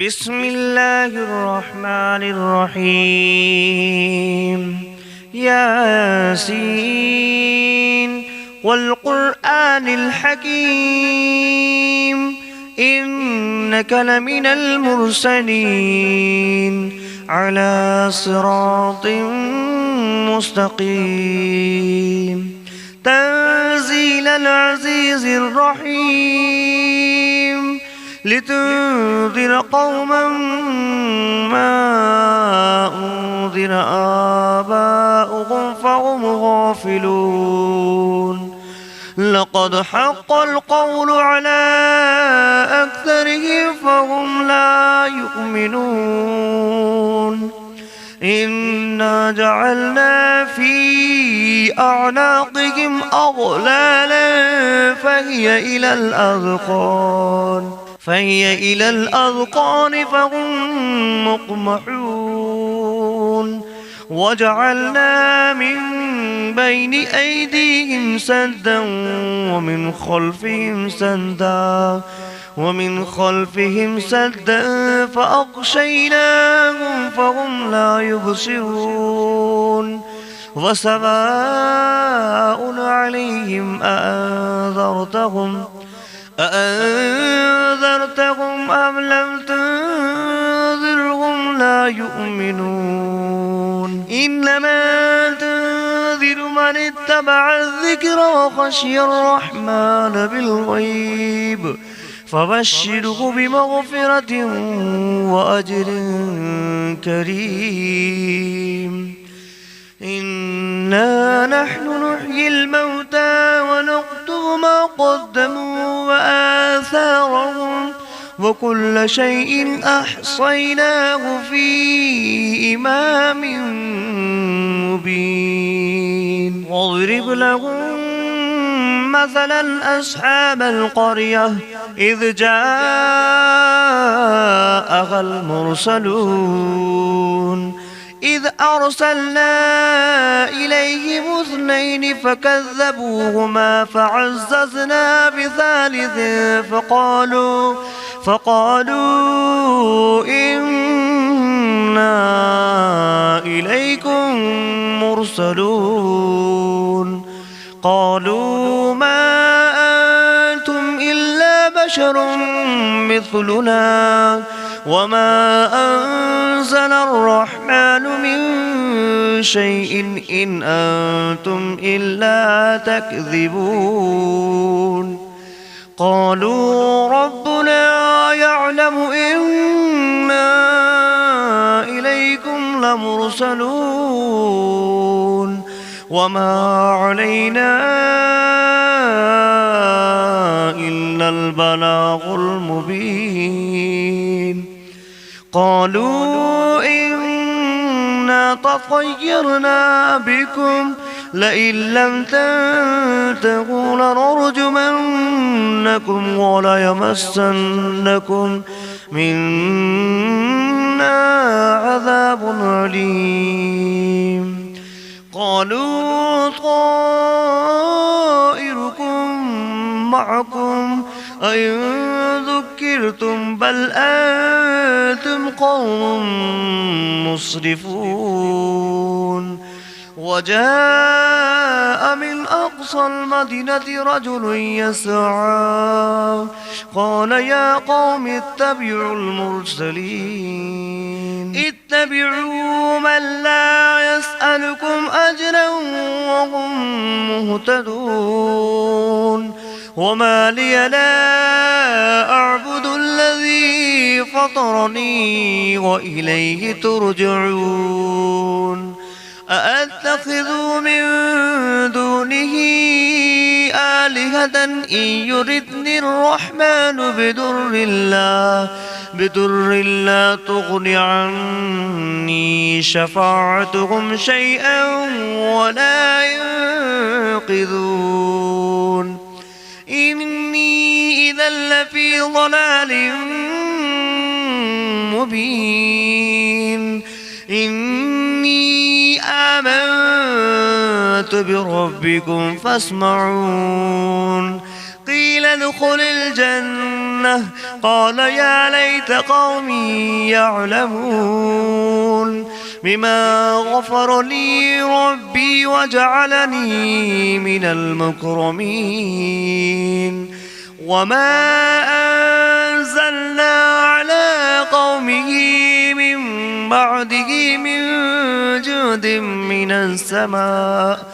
بسم الله الرحمن الرحيم. ياسين والقرآن الحكيم إنك لمن المرسلين على صراط مستقيم تنزيل العزيز الرحيم لتنذر قوما ما أنذر آباؤهم فهم غافلون. لقد حق القول على أكثرهم فهم لا يؤمنون. إنا جعلنا في أعناقهم أغلالا فهي إلى الأذقان فهم مقمحون. وجعلنا من بين أيديهم سدا ومن خلفهم سدا فأغشيناهم فهم لا يبصرون. وسواء عليهم أأنذرتهم أم لم تنذرهم لا يؤمنون. إنما تنذر من اتبع الذكر وخشي الرحمن بالغيب فبشره بمغفرة وأجر كريم. إنا نحن نحيي الموتى ونكتب ما قدموا وآثارهم وكل شيء أحصيناه في إمام مبين. واضرب لهم مثلا أصحاب القرية إذ جاءها المرسلون إذ أرسلنا إليهم 2 فكذبوهما فعززنا بثالث فقالوا إنا إليكم مرسلون. قالوا ما أنتم إلا بشر مثلنا وما أنزل الرحمن من شيء إن أنتم إلا تكذبون. قالوا ربنا يعلم إنا إليكم لمرسلون وما علينا إلا البلاغ المبين. قالوا إنا تطيرنا بكم لئن لم تنتهوا لنرجمنكم وليمسنكم منا عذاب أليم. قالوا طائركم معكم أئن ذكرتم بل أنتم قوم مسرفون. وجاء من أقصى المدينة رجل يسعى قال يا قوم اتبعوا المرسلين اتبعوا من لا يسألكم أجرا وهم مهتدون. وما لي لا أعبد الذي فطرني وإليه ترجعون. أأتخذ من دونه آلهة إن يردني الرحمن بدر لا تغن عني شفاعتهم شيئا ولا ينقذون. إني إذا لفي ضلال مبين. إني آمنت بربكم فاسمعون. قيل ادخل الجنة الجنة قال يا ليت قومي يعلمون بما غفر لي ربي وجعلني من المكرمين وما أنزلنا على قومه من بعده من جود من السماء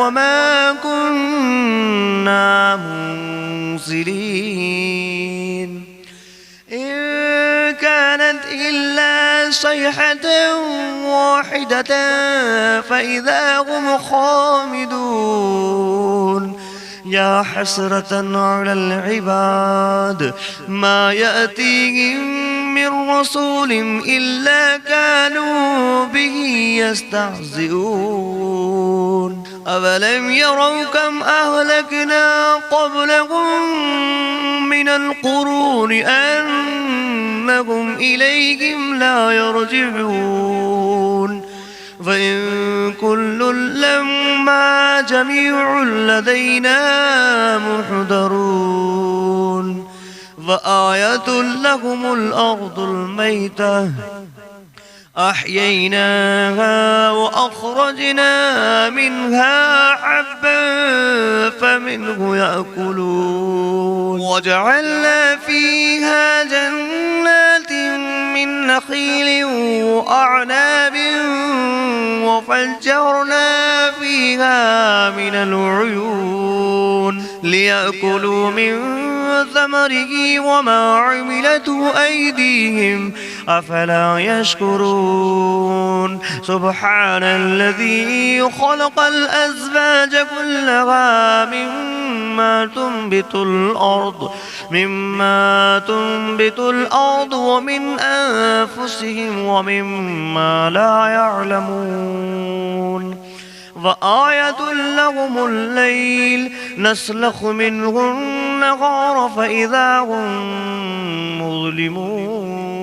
وما كنا منزلين إن كانت إلا صيحة واحدة فإذا هم خامدون يا حسرة على العباد ما يأتيهم من رسول إلا كانوا به يستهزئون أولم يروا كم أهلكنا قبلهم من القرون أنهم إليهم لا يرجعون فإن كل لما جميع لدينا محضرون فآية لهم الأرض الميتة أحييناها وأخرجنا منها حبا فمنه يأكلون وجعلنا فيها جنات من نخيل وأعناب وفجرنا فيها من العيون ليأكلوا من ثمره وما عملته أيديهم أفلا يشكرون سبحان الذي خلق الأزواج كلها مما تنبت الأرض ومن أنفسهم ومما لا يعلمون وآية لهم الليل نسلخ منه النهار فإذا هم مظلمون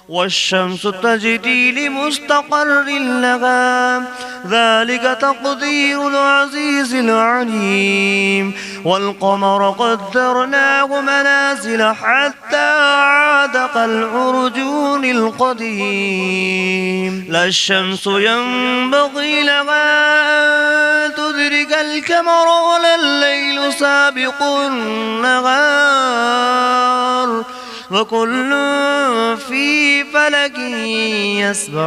والشمس تجري لمستقر لها ذلك تقدير العزيز العليم والقمر قدرناه منازل حتى عاد كالعرجون القديم لا الشمس ينبغي لها أن تدرك القمر ولا الليل سابق النهار وكل في فلك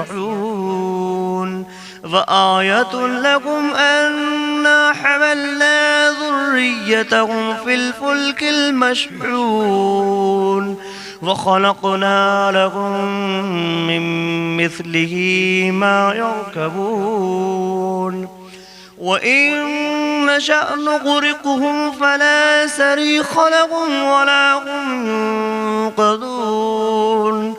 يسبحون فآية لكم أنا حملنا ذريتهم في الفلك المشحون وخلقنا لهم من مثله ما يركبون وإن نشأ نغرقهم فلا صريخ لهم ولا هم ينقذون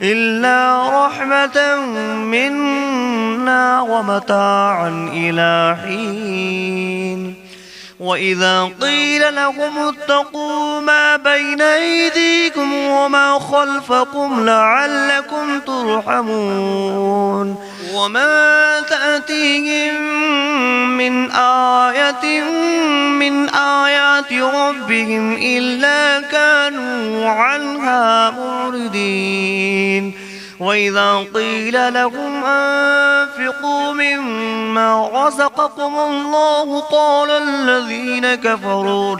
إلا رحمة منا ومتاعا إلى حين وإذا قيل لهم اتقوا ما بين أيديكم وما خلفكم لعلكم ترحمون وما تأتيهم من آية من آيات ربهم إلا كانوا عنها معرضين وإذا قيل لهم أنفقوا مما رزقكم الله قال الذين كفروا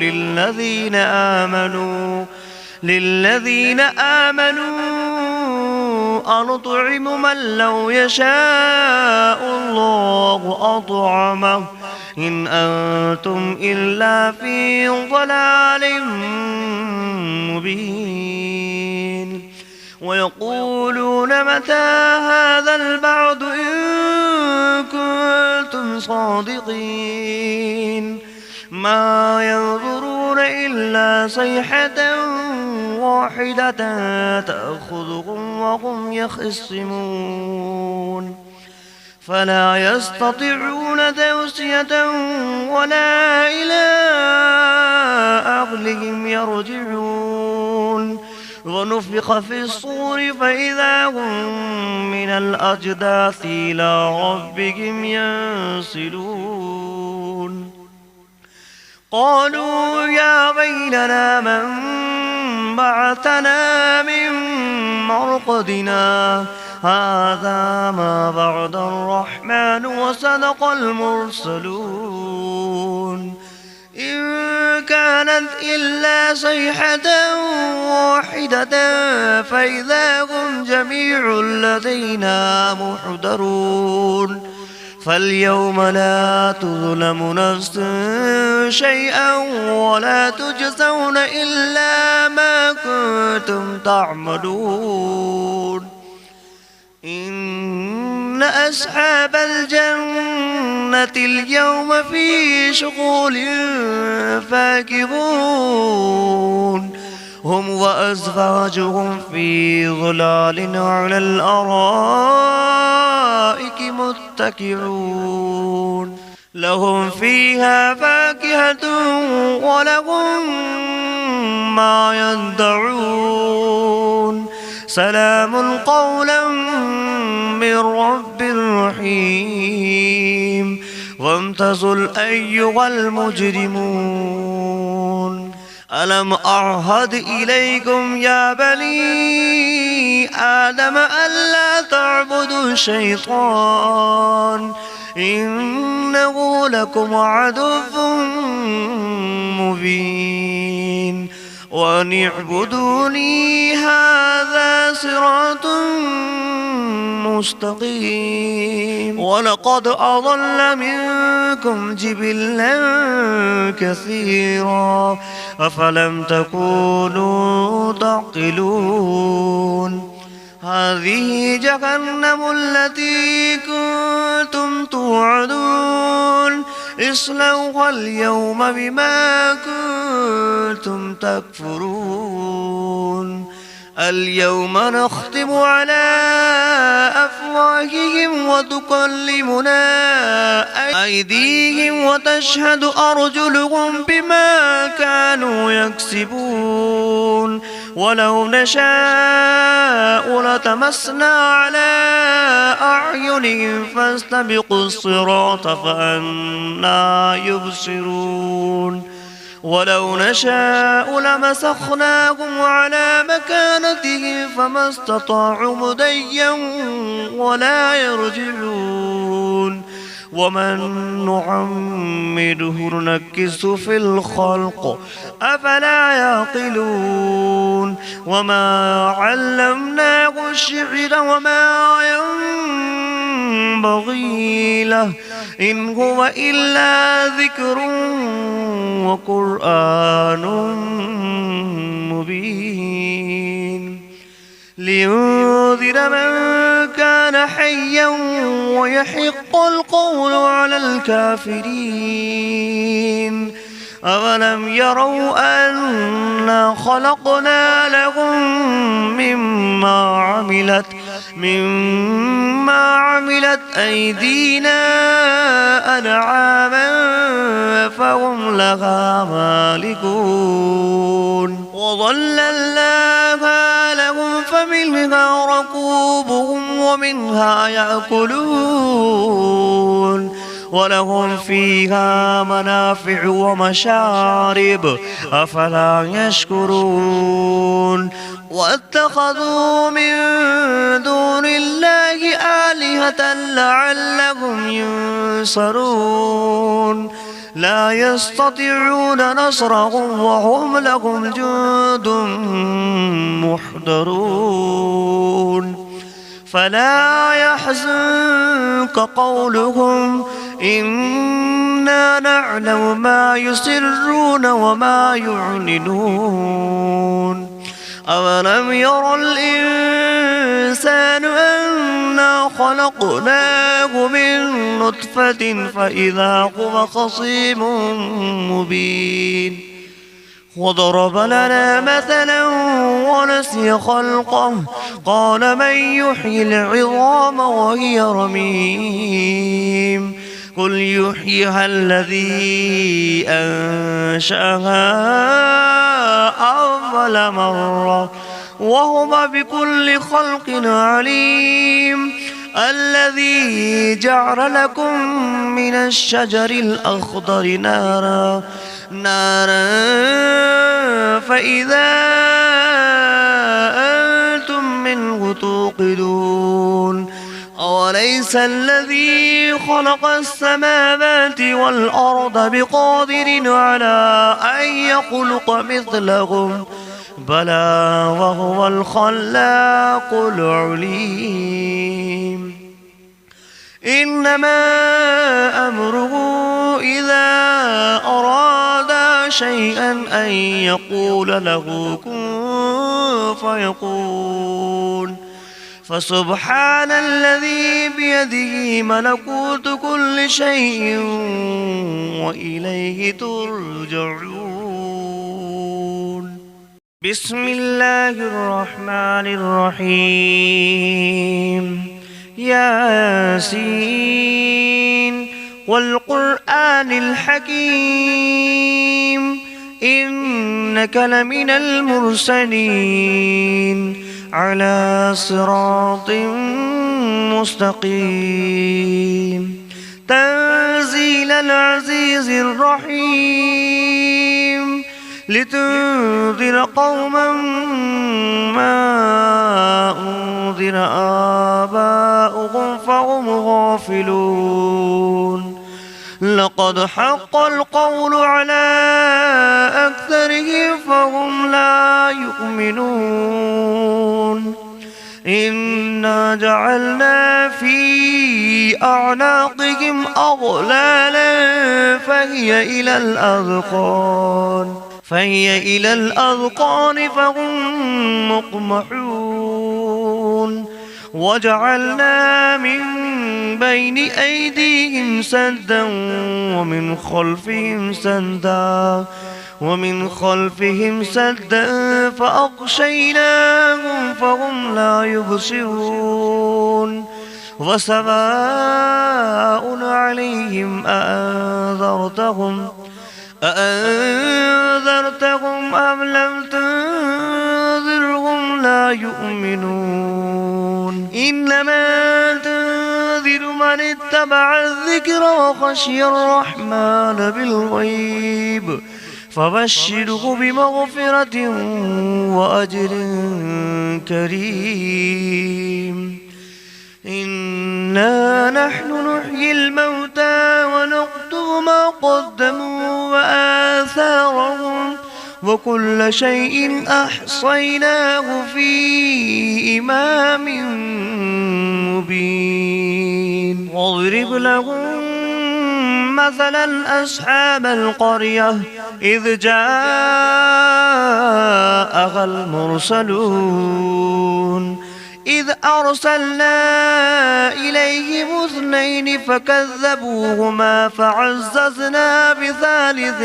للذين آمنوا أنطعم من لو يشاء الله أطعمه إن أنتم إلا في ضلال مبين ويقولون متى هذا البعد إن كنتم صادقين ما ينظرون إلا صيحة واحدة تأخذهم وهم يخصمون فلا يستطيعون توصية ولا إلى أهلهم يرجعون ونفخ في الصور فإذا هم من الأجداث إلى ربهم ينسلون قالوا يا ويلنا من بعثنا من مرقدنا هذا ما بعد الرحمن وصدق المرسلون إن كانت إلا صيحة واحدة فإذا هم جميع لدينا محضرون فاليوم لا تظلم نفس شيئا ولا تجزون إلا ما كنتم تعملون إن أصحاب الجنة اليوم في شغل فاكهون هم وأزواجهم في ظلال على الأرائك متكئون لهم فيها فاكهة ولهم ما يدعون سلام قولا من رب رحيم وامتازوا أيها المجرمون ألم أعهد إليكم يا بني آدم ألا تعبدوا الشيطان إنه لكم عدو مبين وأن اعبدوني هذا صراط مستقيم ولقد أضل منكم جبلا كثيرا أفلم تكونوا تعقلون هذه جهنم التي كنتم توعدون اصلوها اليوم بما كنتم تكفرون اليوم نختم على أفواههم وتكلمنا أيديهم وتشهد أرجلهم بما كانوا يكسبون ولو نشاء لتمسنا على أعينهم فاستبقوا الصراط فأنى يبصرون ولو نشاء لمسخناهم على مكانتهم فما استطاعوا مضيا ولا يرجعون ومن نعمره ننكس في الخلق أفلا يعقلون وما علمناه الشعر وما ينبغي له إن هو إلا ذكر وقرآن مبين لينذر من كان حيا ويحق القول على الكافرين أولم يروا أنا خلقنا لهم مما عملت أيدينا أنعاما فهم لها مالكون وظللناها لهم فمنها ركوبهم ومنها يأكلون ولهم فيها منافع ومشارب أفلا يشكرون واتخذوا من دون الله آلهة لعلهم ينصرون لا يستطيعون نصرهم وهم لهم جند محضرون فلا يحزنك قولهم إنا نعلم ما يسرون وما يعلنون أولم ير الإنسان أنا خلقناه من نطفة فإذا هو خصيم مبين وضرب لنا مثلا ونسي خلقه قال من يحيي العظام وهي رميم قل يحييها الذي أنشأها أول مرة وهو بكل خلق عليم الذي جعل لكم من الشجر الأخضر نارا نارا فإذا أنتم منه توقدون أوليس الذي خلق السماوات والأرض بقادر على أن يخلق مثلهم بلى وهو الخلاق العليم إنما أمره إذا أراد شيئا أن يقول له كن فيكون فسبحان الذي بيده ملكوت كل شيء وإليه ترجعون بسم الله الرحمن الرحيم ياسين والقرآن الحكيم إنك لمن المرسلين على صراط مستقيم تنزيل العزيز الرحيم لتنذر قوما ما أنذر آباؤهم فهم غافلون لقد حق القول على أكثرهم فهم لا يؤمنون إنا جعلنا في أعناقهم أغلالا فهي إلى الأذقان فهم مقمحون وجعلنا من بين أيديهم سدا ومن خلفهم سدا فأغشيناهم فهم لا يبصرون وسواء عليهم أأنذرتهم أم لم تنذرهم لا يؤمنون إنما تنذر من اتبع الذكر وخشي الرحمن بالغيب فبشره بمغفرة وأجر كريم إنا نحن نحيي الموتى ونكتب ما قدموا وآثارهم وكل شيء أحصيناه في إمام مبين واضرب لهم مثلا أصحاب القرية إذ جاءها المرسلون إذ أرسلنا إليهم 2 فكذبوهما فعززنا بثالث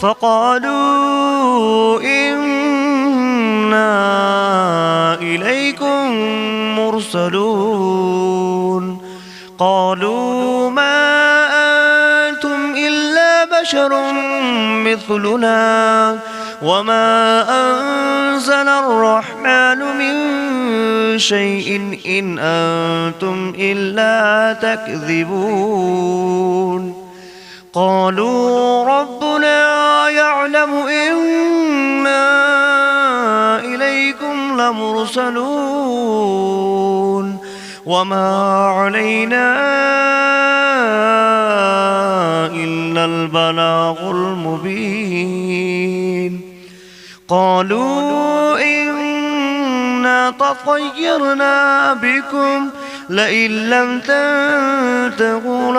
فقالوا إنا إليكم مرسلون قالوا ما أنتم إلا بشر مثلنا وما أنزل الرحمن من شيء إن أنتم إلا تكذبون قالوا ربنا يعلم إنا إليكم لمرسلون وما علينا إلا البلاغ المبين قالوا إنا تطيرنا بكم لئن لم تنتهوا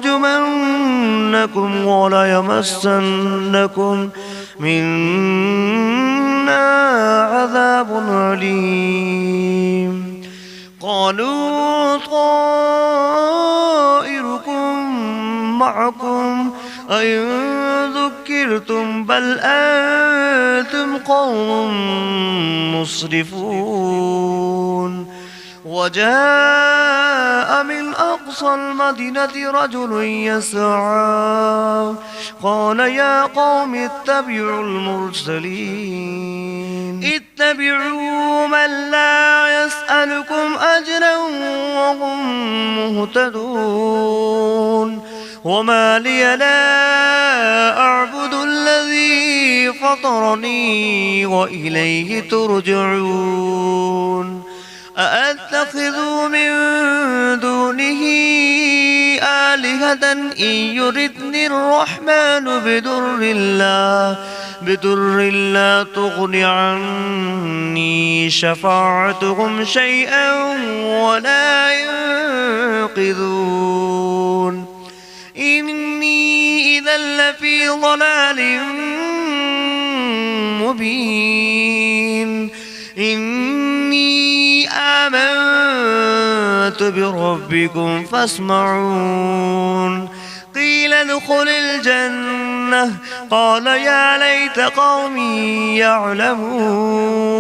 لنرجمنكم وليمسنكم منا عذاب أليم قالوا طائركم معكم أئن ذكرتم بل أنتم قوم مسرفون وجاء من أقصى المدينة رجل يسعى قال يا قوم اتبعوا المرسلين اتبعوا من لا يسألكم أجرا وهم مهتدون وما لي لا أعبد الذي فطرني وإليه ترجعون أأتخذ من دونه آلهة إن يردني الرحمن بدر لا تغن عني شفاعتهم شيئا ولا ينقذون إني إذا لفي ضلال مبين إني آمنت بربكم فاسمعون قيل ادخل الجنة قال يا ليت قومي يعلمون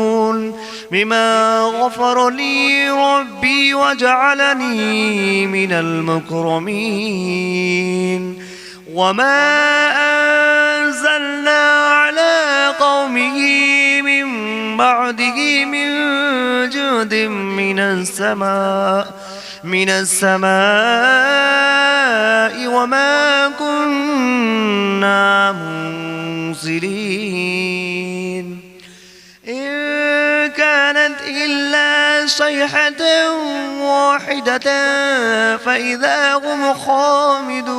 بما غفر لي ربي وجعلني من المكرمين وما أنزلنا على قومه من بعده من جود من السماء وما كنا منزلين إن كانت إلا صيحة واحدة فإذا هم خامدون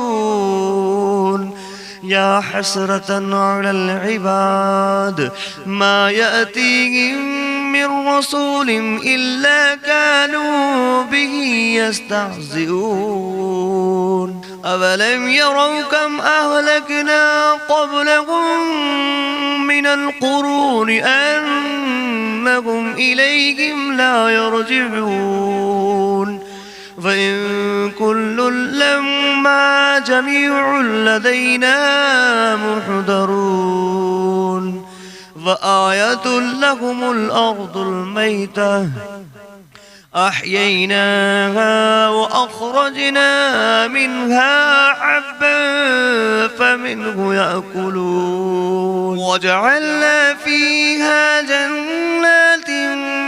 يا حسرة على العباد ما يأتيهم من رسول إلا كانوا به يستهزئون أولم يروا كم أهلكنا قبلهم من القرون أنهم إليهم لا يرجعون فإن كل لما جميع لدينا محضرون فآية لهم الأرض الميتة أحييناها وأخرجنا منها حبا فمنه يأكلون وجعلنا فيها جنات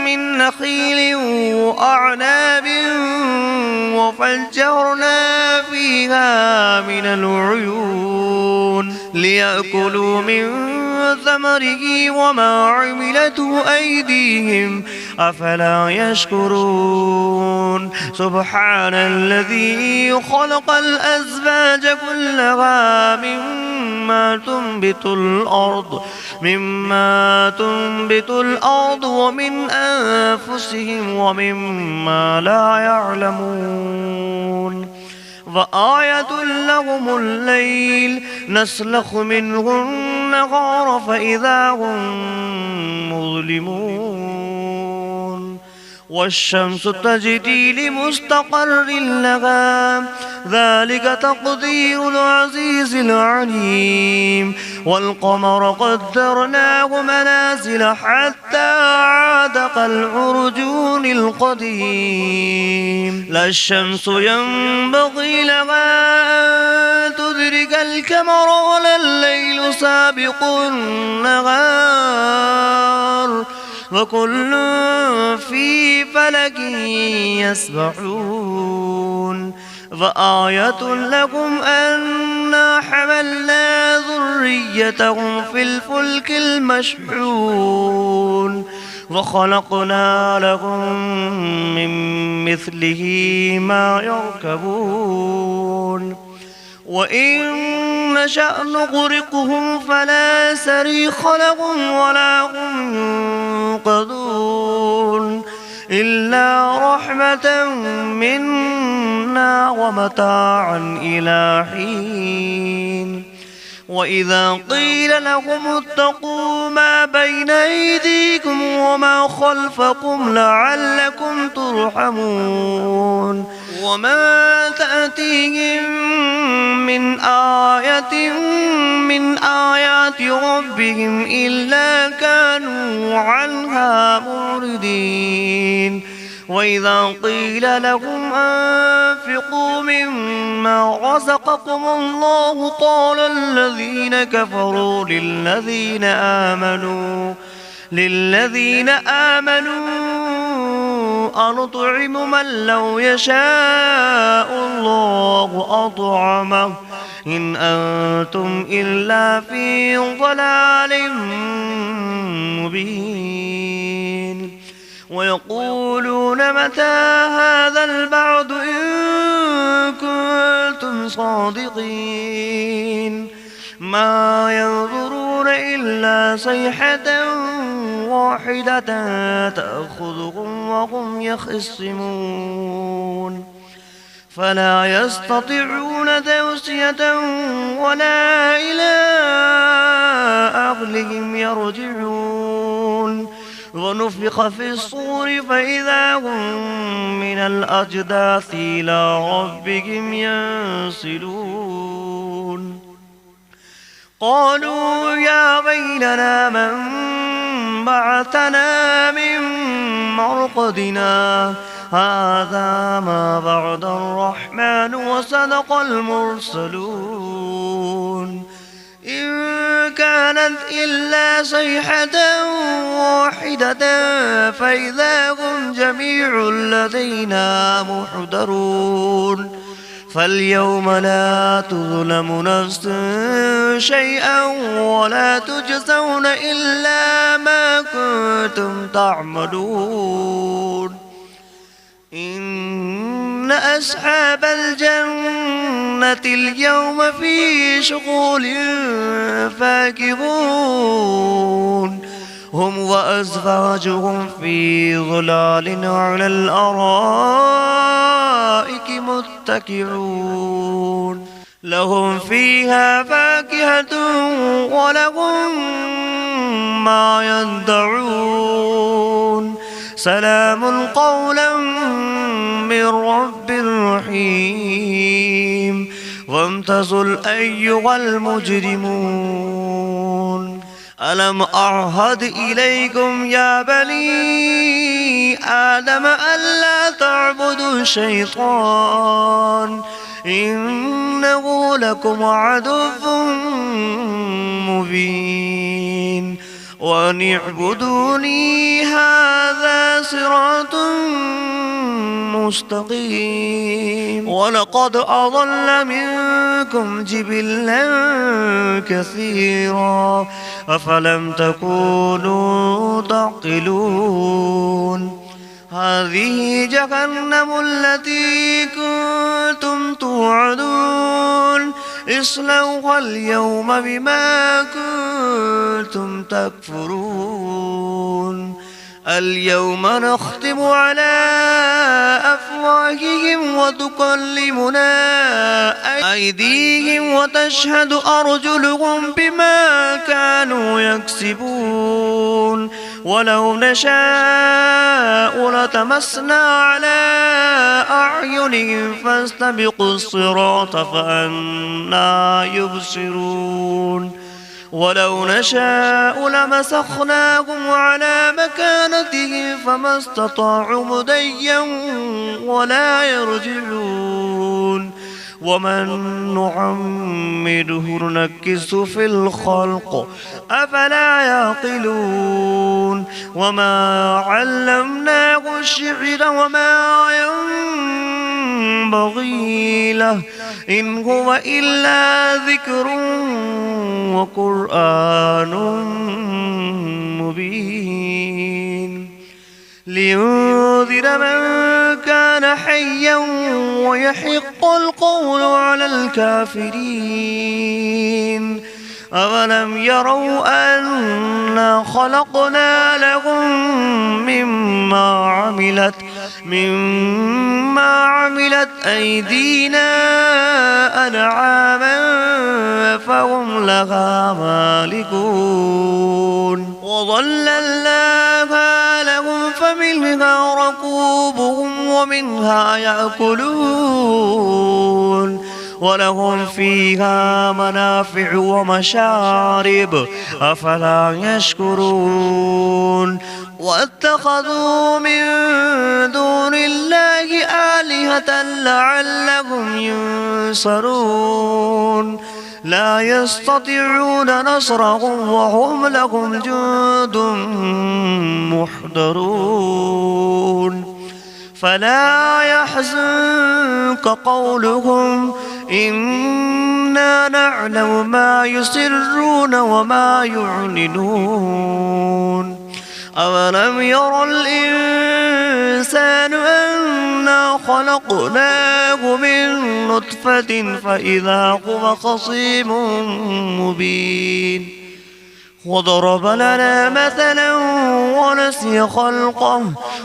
من نخيل وأعناب وفجرنا فيها من العيون ليأكلوا من ثمره وما عملته أيديهم أفلا يشكرون سبحان الذي خلق الأزواج كلها مما تنبت الأرض ومن أنفسهم ومما لا يعلمون وآية لهم الليل نسلخ منه النهار فإذا هم مظلمون والشمس تجري لمستقر لها ذلك تقدير العزيز العليم والقمر قدرناه منازل حتى عاد كالعرجون القديم لا الشمس ينبغي لها أن تدرك القمر ولا الليل سابق النهار وكل في فلك يسبحون فآية لكم أنا حملنا ذريتهم في الفلك المشحون وخلقنا لهم من مثله ما يركبون وإن نشأ نغرقهم فلا صريخ لهم ولا هم ينقذون إلا رحمة منا ومتاعا إلى حين وإذا قيل لهم اتقوا ما بين أيديكم وما خلفكم لعلكم ترحمون وما تأتيهم من آية من آيات ربهم إلا كانوا عنها معرضين وإذا قيل لهم أنفقوا مما رزقكم الله قال الذين كفروا للذين آمنوا أنطعم من لو يشاء الله أطعمه إن أنتم إلا في ضلال مبين ويقولون متى هذا البعد إن كنتم صادقين ما ينظرون إلا صيحة واحدة تأخذهم وهم يخصمون فلا يستطيعون توصية ولا إلى أهلهم يرجعون ونفخ في الصور فإذا هم من الأجداث إلى ربهم ينسلون قالوا يا ويلنا من بعثنا من مرقدنا هذا ما بعد الرحمن وصدق المرسلون إن كانت إلا صيحة واحدة فإذا هم جميع لدينا محضرون فاليوم لا تظلم نفس شيئا ولا تجزون إلا ما كنتم تعملون إن أصحاب الجنة اليوم في شغل فاكهون هم وأزواجهم في ظلال على الأرائك متكئون لهم فيها فاكهة ولهم ما يدعون سلام قولا من رب رحيم وامتازوا أيها المجرمون ألم أعهد إليكم يا بني آدم ألا تعبدوا الشيطان إنه لكم عدو مبين وأن اعبدوني هذا صراط مستقيم ولقد أضل منكم جبلا كثيرا أفلم تكونوا تعقلون هذه جهنم التي كنتم توعدون اصلوها اليوم بما كنتم تكفرون اليوم نختم على أفواههم وتكلمنا أيديهم وتشهد أرجلهم بما كانوا يكسبون ولو نشاء لتمسنا على أعينهم فاستبقوا الصراط فأنى يبصرون ولو نشاء لمسخناهم على مكانتهم فما استطاعوا مضيا ولا يرجعون ومن نعمره ننكس في الخلق أفلا يعقلون وما علمناه الشعر وما ينبغي له إن هو إلا ذكر وقرآن مبين لينذر من كان حيا ويحق القول على الكافرين أولم يروا أنا خلقنا لهم مما عملت أيدينا أنعاما فهم لها مالكون وظللناها لهم فمنها ركوبهم ومنها يأكلون ولهم فيها منافع ومشارب أفلا يشكرون واتخذوا من دون الله آلهة لعلهم ينصرون لا يستطيعون نصرهم وهم لهم جند محضرون فلا يحزنك قولهم إنا نعلم ما يسرون وما يعلنون أولم ير الإنسان أنا خلقناه من نطفة فإذا هو خصيم مبين وضرب لنا مثلا ونسي خلقه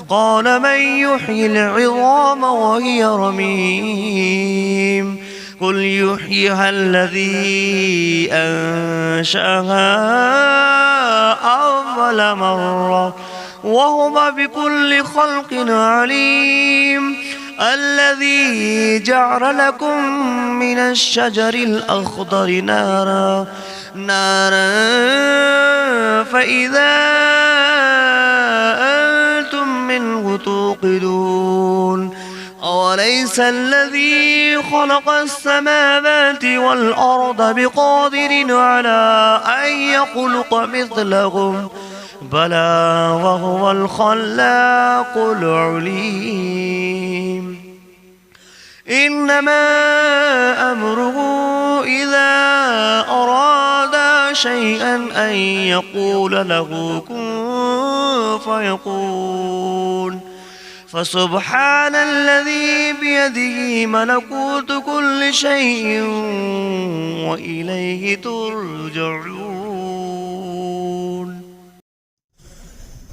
قال من يحيي العظام وهي رميم قل يحييها الذي أنشأها أول مرة وهو بكل خلق عليم الذي جعل لكم من الشجر الأخضر نارا فإذا أنتم منه توقدون أوليس الذي خلق السماوات والأرض بقادر على أن يخلق مثلهم بلى وهو الخلاق العليم إنما أمره إذا أراد شيئا أن يقول له كن فيكون فسبحان الذي بيده ملكوت كل شيء وإليه ترجعون.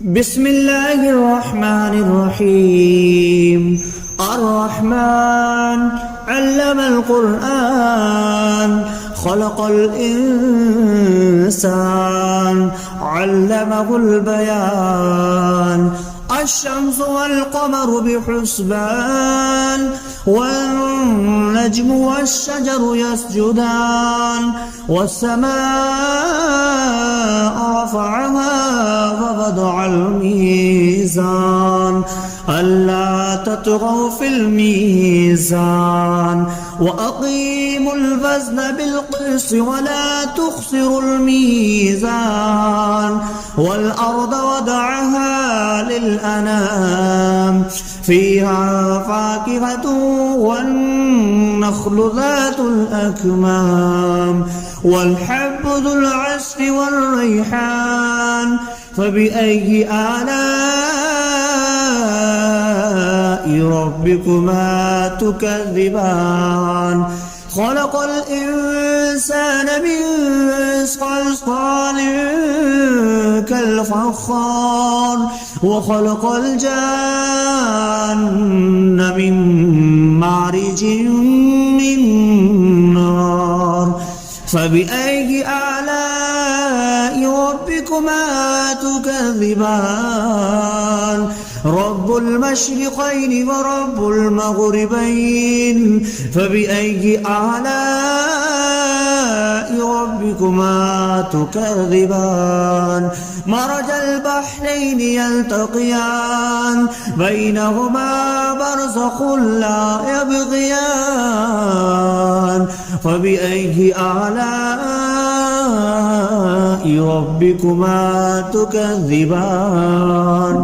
بسم الله الرحمن الرحيم. الرحمن علم القرآن خلق الإنسان علمه البيان الشمس والقمر بحسبان والنجم والشجر يسجدان والسماء رفعها ووضع الميزان ألا تطغوا في الميزان وأقيموا الوزن بالقسط ولا تخسروا الميزان والأرض وضعها للأنام فيها فاكهة والنخل ذات الأكمام والحب ذو العصف والريحان فبأي آلاء ربكما تكذبان خلق الإنسان من صلصال كالفخار وخلق الجان من مارج من نار فبأي آلاء ربكما تكذبان رب المشرقين ورب المغربين فبأي آلاء ربكما تكذبان مرج البحرين يلتقيان بينهما برزخ لا يبغيان فبأي آلاء ربكما تكذبان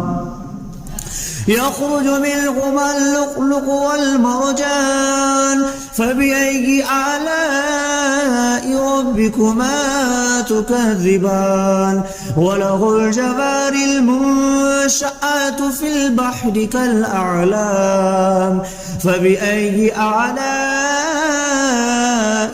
يخرج منهما اللؤلؤ والمرجان فبأي آلاء ربكما تكذبان وله الجوار المنشآت في البحر كالأعلام فبأي آلاء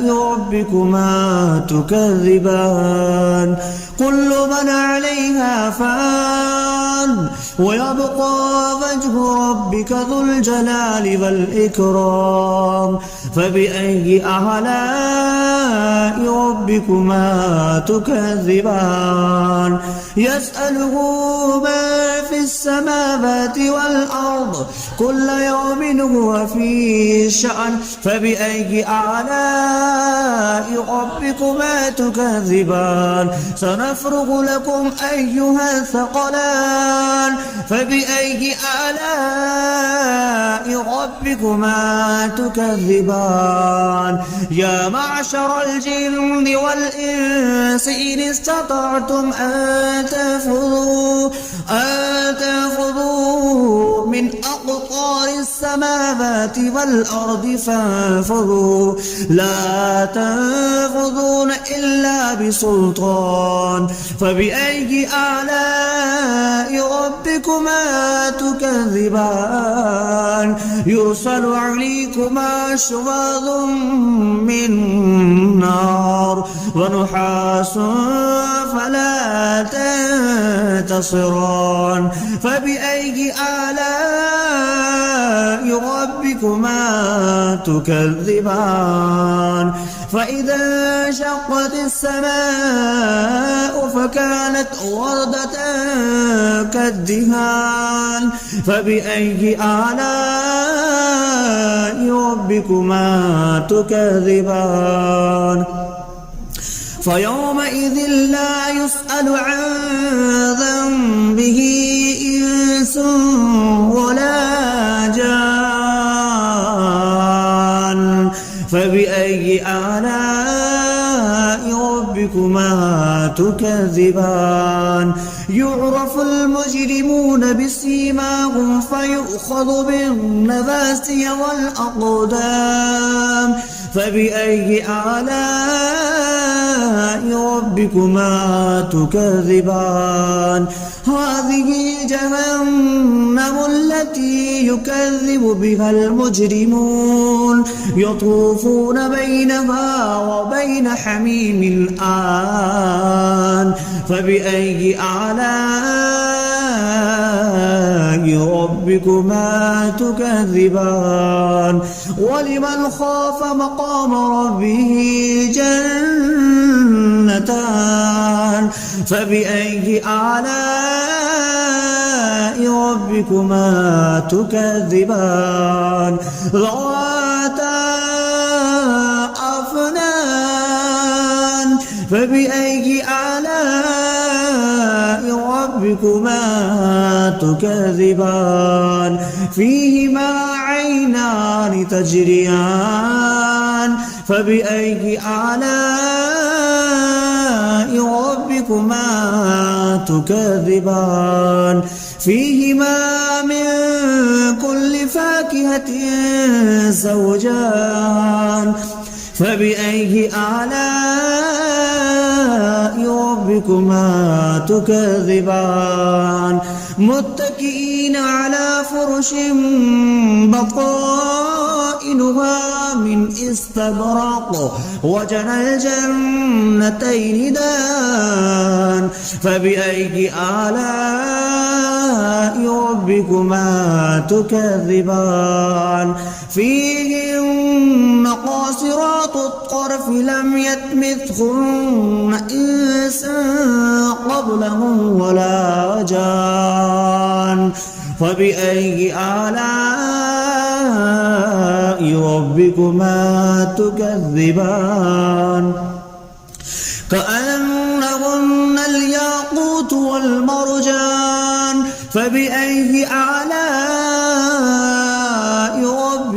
ربكما تكذبان كل من عليها فان ويبقى وجه ربك ذو الجلال والإكرام فبأي آلاء ربكما تكذبان يسأله من في السماوات والأرض كل يوم هو في شأن فبأي آلاء ربكما تكذبان سنفرغ لكم أيها الثقلان فبأي آلاء ربكما تكذبان يا معشر الجن والإنس إن استطعتم أن تنفذوا من أقطار السماوات والأرض فانفذوا لا تنفذون إلا بسلطان فبأي آلاء ربكما تكذبان يرسل عليكما شواظ من نار ونحاس فلا تنتصران فبأي آلاء ربكما تكذبان فإذا انشقت السماء فكانت وردة كالدهان فبأي آلاء ربكما تكذبان فيومئذ لا يسأل عن ذنبه إنس ولا جان فبأي آلاء ربكما تكذبان يعرف المجرمون بسيماهم فيؤخذ بالنواسي والأقدام فبأي آلاء ربكما تكذبان هذه جهنم التي يكذب بها المجرمون يطوفون بينها وبين حميم آن فبأي آلاء ربكما تكذبان ولمن خاف مقام ربه جنتان فبأي آلاء ربكما تكذبان ذواتا أفنان فبأي آلاء ربكما تكذبان فيهما عينان تجريان فبأي آلاء ربكما تكذبان فيهما من كل فاكهة زوجان فبأي آلاء ربكما تكذبان متكئين على فرش بطائنها من استبرق وجنى الجنتين دان فبأي آلاء ربكما تكذبان فيهن قاصرات الطرف لم يطمثهن إنس قبلهم ولا جان فبأي آلاء ربكما تكذبان كأنهن الياقوت والمرجان فبأي آلاء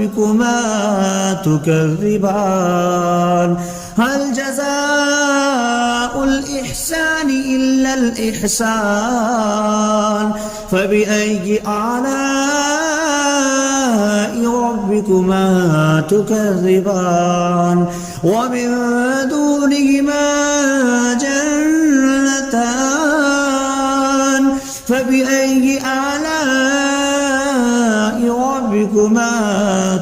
ربكما تكذبان هل جزاء الإحسان إلا الإحسان فبأي آلاء ربكما تكذبان ومن دونهما جنتان فبأي آلاء ربكما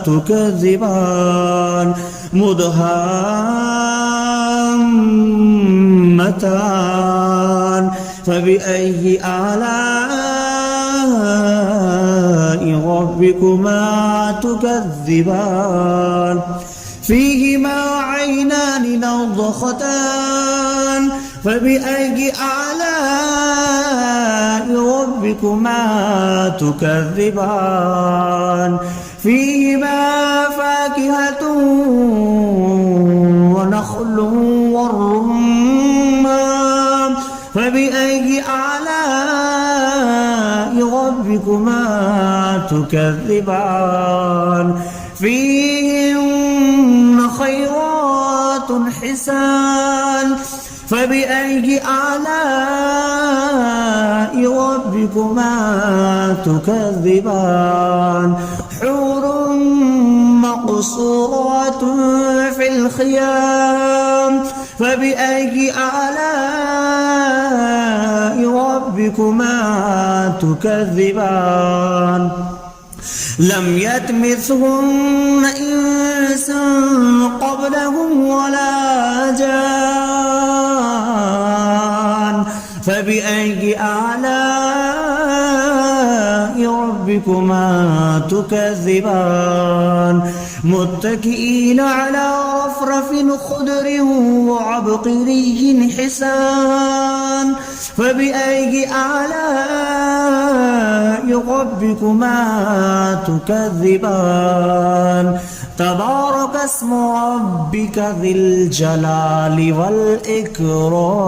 تكذبان مدهامتان فبأي آلاء ربكما تكذبان فيهما عينان نضختان فبأي آلاء ربكما تكذبان فيهما فاكهة ونخل والرمان فبأي آلاء ربكما تكذبان فيهن خيرات حسان فبأي آلاء ربكما تكذبان حور مقصورات في الخيام فبأي آلاء ربكما تكذبان لم يطمثهن إنس قبلهم ولا جان فبأي آلاء ربكما تكذبان متكئين على رفرف خضر وعبقري حسان فبأي آلاء ربكما تكذبان تبارك اسم ربك ذي الجلال والإكرام